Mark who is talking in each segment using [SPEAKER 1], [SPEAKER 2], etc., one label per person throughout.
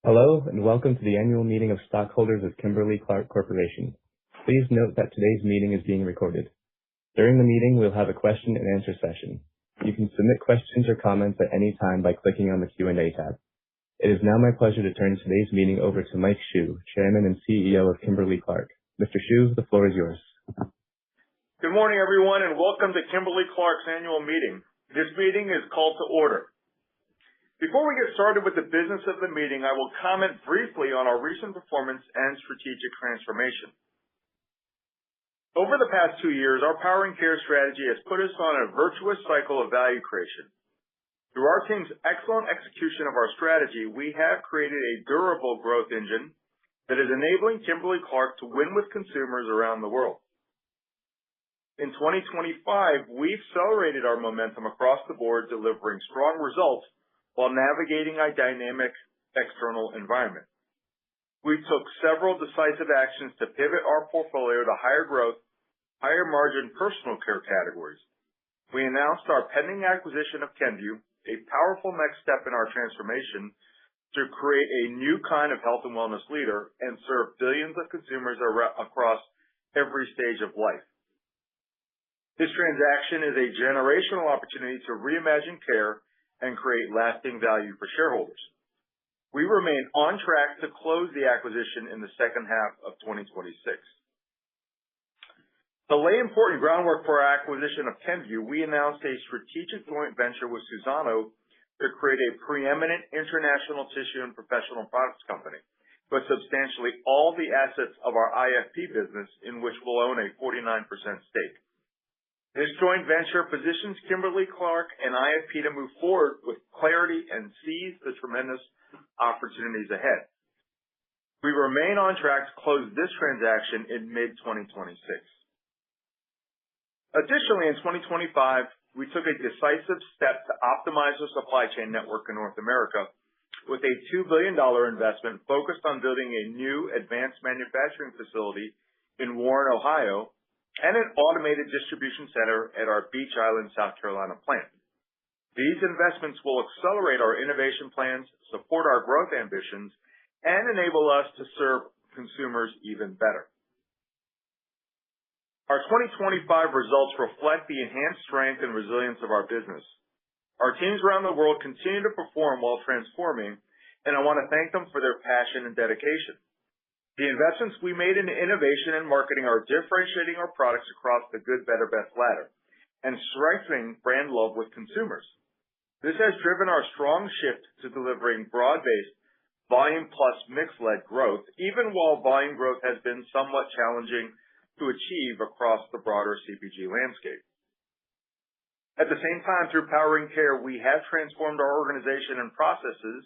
[SPEAKER 1] Hello, and welcome to the annual meeting of stockholders of Kimberly-Clark Corporation. Please note that today's meeting is being recorded. During the meeting, we'll have a question and answer session. You can submit questions or comments at any time by clicking on the Q&A tab. It is now my pleasure to turn today's meeting over to Mike Hsu, Chairman and CEO of Kimberly-Clark. Mr. Hsu, the floor is yours.
[SPEAKER 2] Good morning, everyone, and welcome to Kimberly-Clark's annual meeting. This meeting is called to order. Before we get started with the business of the meeting, I will comment briefly on our recent performance and strategic transformation. Over the past 2 years, our Powering Care strategy has put us on a virtuous cycle of value creation. Through our team's excellent execution of our strategy, we have created a durable growth engine that is enabling Kimberly-Clark to win with consumers around the world. In 2025, we accelerated our momentum across the board, delivering strong results while navigating a dynamic external environment. We took several decisive actions to pivot our portfolio to higher growth, higher margin personal care categories. We announced our pending acquisition of Kenvue, a powerful next step in our transformation to create a new kind of health and wellness leader and serve billions of consumers across every stage of life. This transaction is a generational opportunity to reimagine care and create lasting value for shareholders. We remain on track to close the acquisition in the second half of 2026. To lay important groundwork for our acquisition of Kenvue, we announced a strategic joint venture with Suzano to create a preeminent international tissue and professional products company, with substantially all the assets of our IFP business, in which we'll own a 49% stake. This joint venture positions Kimberly-Clark and IFP to move forward with clarity and seize the tremendous opportunities ahead. We remain on track to close this transaction in mid-2026. Additionally, in 2025, we took a decisive step to optimize our supply chain network in North America with a $2 billion investment focused on building a new advanced manufacturing facility in Warren, Ohio, and an automated distribution center at our Beach Island, South Carolina plant. These investments will accelerate our innovation plans, support our growth ambitions, and enable us to serve consumers even better. Our 2025 results reflect the enhanced strength and resilience of our business. Our teams around the world continue to perform while transforming, and I want to thank them for their passion and dedication. The investments we made in innovation and marketing are differentiating our products across the good, better, best ladder and strengthening brand love with consumers. This has driven our strong shift to delivering broad-based volume plus mix-led growth, even while volume growth has been somewhat challenging to achieve across the broader CPG landscape. At the same time, through Powering Care, we have transformed our organization and processes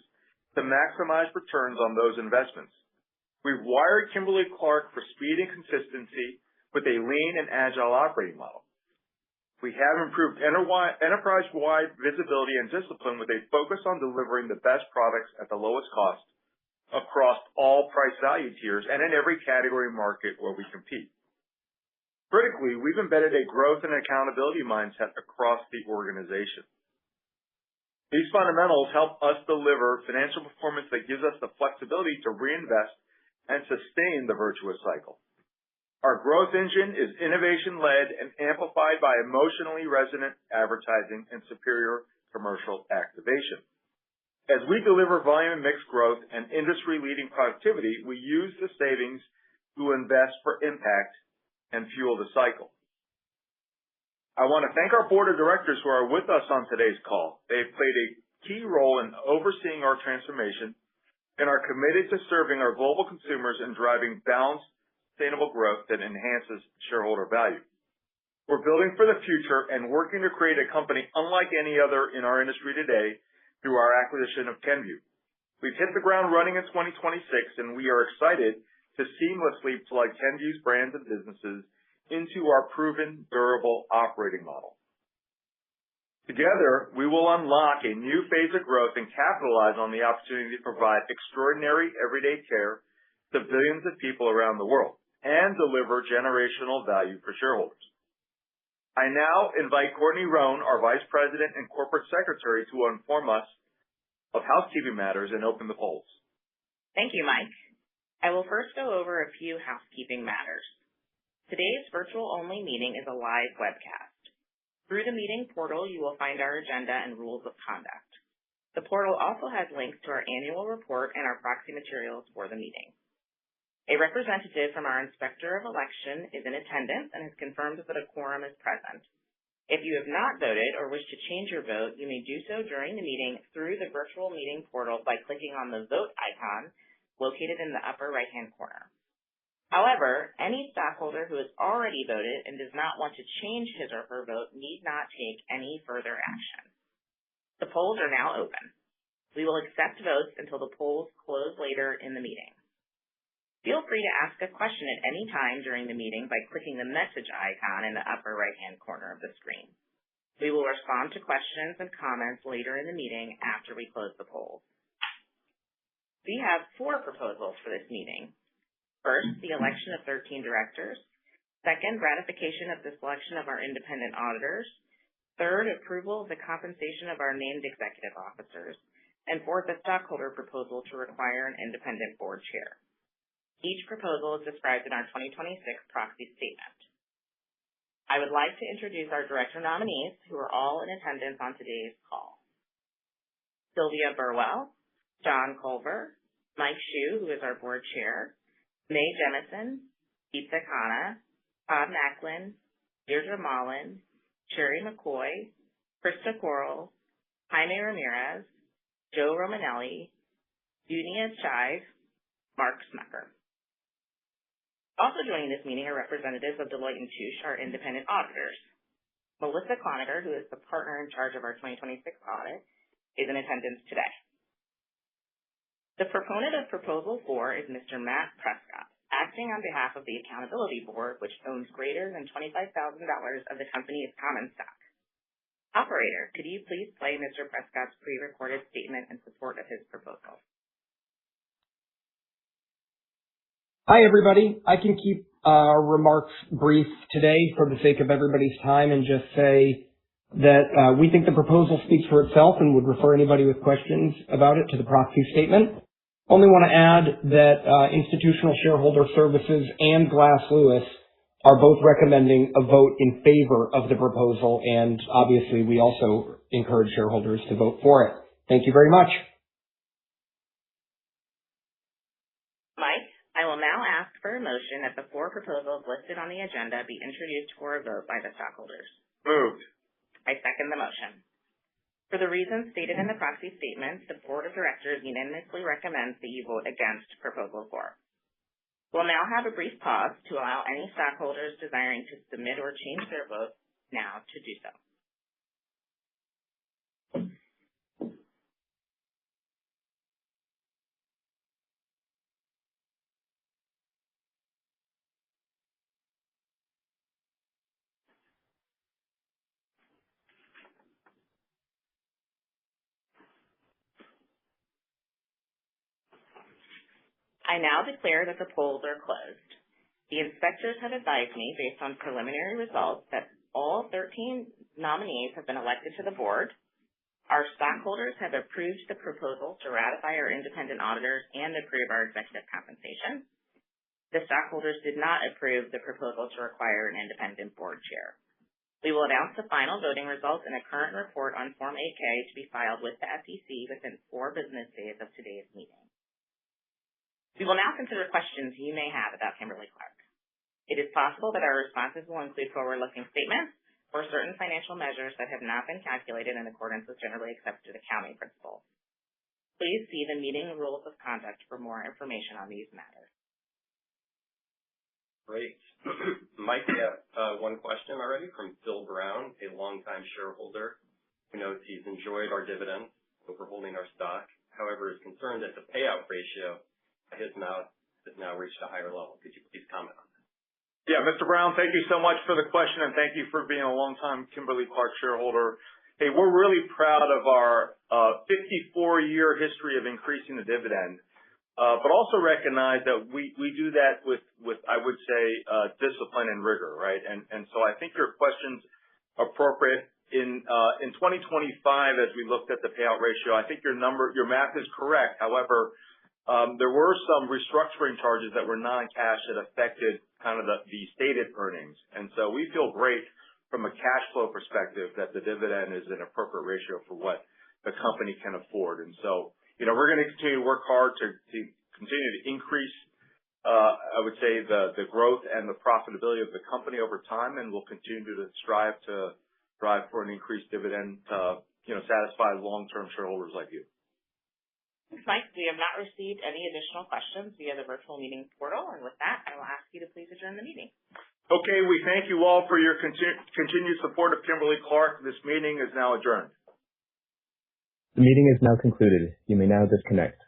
[SPEAKER 2] to maximize returns on those investments. We've wired Kimberly-Clark for speed and consistency with a lean and agile operating model. We have improved enterprise-wide visibility and discipline with a focus on delivering the best products at the lowest cost across all price value tiers and in every category market where we compete. Critically, we've embedded a growth and accountability mindset across the organization. These fundamentals help us deliver financial performance that gives us the flexibility to reinvest and sustain the virtuous cycle. Our growth engine is innovation-led and amplified by emotionally resonant advertising and superior commercial activation. As we deliver volume and mix growth and industry-leading productivity, we use the savings to invest for impact and fuel the cycle. I want to thank our board of directors who are with us on today's call. They've played a key role in overseeing our transformation and are committed to serving our global consumers and driving balanced, sustainable growth that enhances shareholder value. We're building for the future and working to create a company unlike any other in our industry today through our acquisition of Kenvue. We've hit the ground running in 2026, and we are excited to seamlessly plug Kenvue's brands and businesses into our proven, durable operating model. Together, we will unlock a new phase of growth and capitalize on the opportunity to provide extraordinary everyday care to billions of people around the world and deliver generational value for shareholders. I now invite Courtney Roan, our Vice President and Corporate Secretary, to inform us of housekeeping matters and open the polls.
[SPEAKER 3] Thank you, Mike. I will first go over a few housekeeping matters. Today's virtual-only meeting is a live webcast. Through the meeting portal, you will find our agenda and rules of conduct. The portal also has links to our annual report and our proxy materials for the meeting. A representative from our Inspector of Election is in attendance and has confirmed that a quorum is present. If you have not voted or wish to change your vote, you may do so during the meeting through the virtual meeting portal by clicking on the vote icon located in the upper right-hand corner. However, any stockholder who has already voted and does not want to change his or her vote need not take any further action. The polls are now open. We will accept votes until the polls close later in the meeting. Feel free to ask a question at any time during the meeting by clicking the message icon in the upper right-hand corner of the screen. We will respond to questions and comments later in the meeting after we close the polls. We have 4 proposals for this meeting. First, the election of 13 directors. Second, ratification of the selection of our independent auditors. Third, approval of the compensation of our named executive officers. And fourth, a stockholder proposal to require an independent board chair. Each proposal is described in our 2026 proxy statement. I would like to introduce our director nominees who are all in attendance on today's call. Sylvia Burwell, John Culver, Mike Hsu, who is our board chair, May Jemison, Deepta Khanna, Todd Macklin, Deirdre Mullen, Sherry McCoy, Krista Corral, Jaime Ramirez, Joe Romanelli, Dunia Chive, Mark Smucker. Also joining this meeting are representatives of Deloitte & Touche, our independent auditors. Melissa Cloninger, who is the partner in charge of our 2026 audit, is in attendance today. The proponent of Proposal 4 is Mr. Matt Prescott, acting on behalf of the Accountability Board, which owns greater than $25,000 of the company's common stock. Operator, could you please play Mr. Prescott's pre-recorded statement in support of his proposal?
[SPEAKER 4] Hi, everybody. I can keep our remarks brief today for the sake of everybody's time and just say that we think the proposal speaks for itself and would refer anybody with questions about it to the proxy statement. Only want to add that Institutional Shareholder Services and Glass Lewis are both recommending a vote in favor of the proposal, and obviously we also encourage shareholders to vote for it. Thank you very much.
[SPEAKER 3] Mike, I will now ask for a motion that the 4 proposals listed on the agenda be introduced for a vote by the stockholders.
[SPEAKER 2] Moved.
[SPEAKER 3] I second the motion. For the reasons stated in the proxy statement, the Board of Directors unanimously recommends that you vote against Proposal 4. We'll now have a brief pause to allow any stockholders desiring to submit or change their vote now to do so. I now declare that the polls are closed. The inspectors have advised me, based on preliminary results, that all 13 nominees have been elected to the board. Our stockholders have approved the proposal to ratify our independent auditors and approve our executive compensation. The stockholders did not approve the proposal to require an independent board chair. We will announce the final voting results in a current report on Form 8-K to be filed with the SEC within 4 business days of today's meeting. We will now consider questions you may have about Kimberly-Clark. It is possible that our responses will include forward-looking statements or certain financial measures that have not been calculated in accordance with generally accepted accounting principles. Please see the meeting rules of conduct for more information on these matters.
[SPEAKER 5] Great. Mike, we have one question already from Phil Brown, a longtime shareholder who notes he's enjoyed our dividends over holding our stock. However, is concerned that the payout ratio has now reached a higher level. Could you please comment on that?
[SPEAKER 2] Yeah, Mr. Brown, thank you so much for the question, and thank you for being a longtime Kimberly-Clark shareholder. Hey, we're really proud of our 54-year history of increasing the dividend, but also recognize that we do that with I would say discipline and rigor, right? And so I think your question's appropriate. In 2025, as we looked at the payout ratio, I think your math is correct. However, there were some restructuring charges that were non-cash that affected kind of the stated earnings. And so we feel great from a cash flow perspective that the dividend is an appropriate ratio for what the company can afford. And so, we're going to continue to work hard to continue to increase, I would say, the growth and the profitability of the company over time, and we'll continue to strive to drive for an increased dividend to, satisfy long-term shareholders like you.
[SPEAKER 3] Thanks, Mike. We have not received any additional questions via the virtual meeting portal, and with that, I will ask you to please adjourn the meeting.
[SPEAKER 2] Okay, we thank you all for your continued support of Kimberly-Clark. This meeting is now adjourned.
[SPEAKER 1] The meeting is now concluded. You may now disconnect.